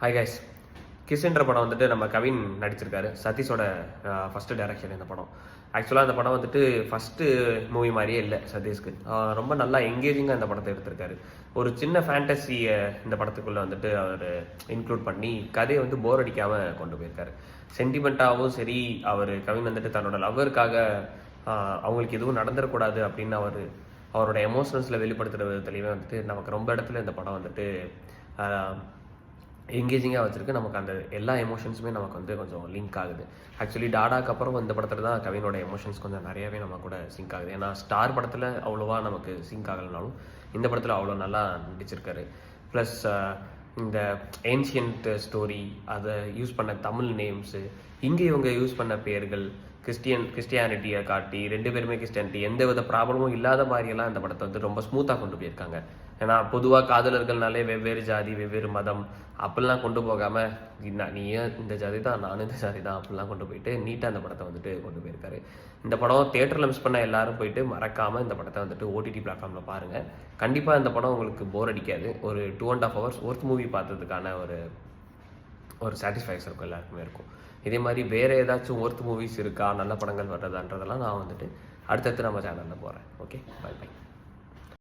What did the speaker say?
Hi guys. கிஸ்ன்ற படம் வந்துட்டு நம்ம கவின் நடிச்சிருக்காரு. சதீஷோட ஃபஸ்ட்டு டைரக்ஷன் இந்த படம். ஆக்சுவலாக அந்த படம் வந்துட்டு ஃபஸ்ட்டு மூவி மாதிரியே இல்லை சதீஷ்க்கு. ரொம்ப நல்லா எங்கேஜிங்காக இந்த படத்தை எடுத்திருக்காரு. ஒரு சின்ன ஃபேண்டசியை இந்த படத்துக்குள்ளே வந்துட்டு அவர் இன்க்ளூட் பண்ணி கதையை வந்து போர் அடிக்காமல் கொண்டு போயிருக்காரு. சென்டிமெண்ட்டாகவும் சரி, அவர் கவின் வந்துட்டு தன்னோட லவ்வருக்காக அவங்களுக்கு எதுவும் நடந்துடக்கூடாது அப்படின்னு அவரோட எமோஷனல்ஸில் வெளிப்படுத்துகிற விதத்துலேயுமே வந்துட்டு நமக்கு ரொம்ப இடத்துல இந்த படம் வந்துட்டு எங்கேஜிங்காக வச்சுருக்கு. நமக்கு அந்த எல்லா எமோஷன்ஸுமே நமக்கு வந்து கொஞ்சம் லிங்க் ஆகுது. ஆக்சுவலி டாடாக்கு அப்புறம் இந்த படத்தில் தான் கவினோட எமோஷன்ஸ் கொஞ்சம் நிறையாவே நம்ம கூட சிங்க் ஆகுது. ஏன்னா ஸ்டார் படத்தில் அவ்வளோவா நமக்கு சிங்க் ஆகலைனாலும் இந்த படத்தில் அவ்வளோ நல்லா நடிச்சிருக்காரு. ப்ளஸ் இந்த ஏன்ஷியன்ட் ஸ்டோரி, அதை யூஸ் பண்ண தமிழ் நேம்ஸு, இங்கே இவங்க யூஸ் பண்ண பேர்கள், கிறிஸ்டியானிட்டியை காட்டி 2 பேருமே கிறிஸ்டியானிட்டி, எந்த வித ப்ராப்ளமும் இல்லாத மாதிரியெல்லாம் இந்த படத்தை வந்து ரொம்ப ஸ்மூத்தாக கொண்டு போயிருக்காங்க. ஏன்னா பொதுவாக காதலர்கள்னாலே வெவ்வேறு ஜாதி, வெவ்வேறு மதம் அப்படிலாம் கொண்டு போகாமல் நீயும் இந்த ஜாதி தான், நானும் இந்த ஜாதி தான் அப்படிலாம் கொண்டு போயிட்டு நீட்டாக அந்த படத்தை வந்துட்டு கொண்டு போயிருக்காரு. இந்த படம் தேட்டரில் மிஸ் பண்ண எல்லாரும் போயிட்டு மறக்காமல் இந்த படத்தை வந்துட்டு ஓடிடி பிளாட்ஃபார்மில் பாருங்கள். கண்டிப்பாக இந்த படம் உங்களுக்கு போர் அடிக்காது. ஒரு 2.5 hours ஒர்த் மூவி பார்த்ததுக்கான ஒரு சாட்டிஸ்ஃபேக்ஷன் இருக்கும், எல்லாருக்குமே இருக்கும். இதே மாதிரி வேறு ஏதாச்சும் ஒர்த் மூவிஸ் இருக்கா, நல்ல படங்கள் வர்றதான்றதெல்லாம் நான் வந்துட்டு அடுத்தடுத்து நம்ம சேனலில் போகிறேன். Okay, bye by.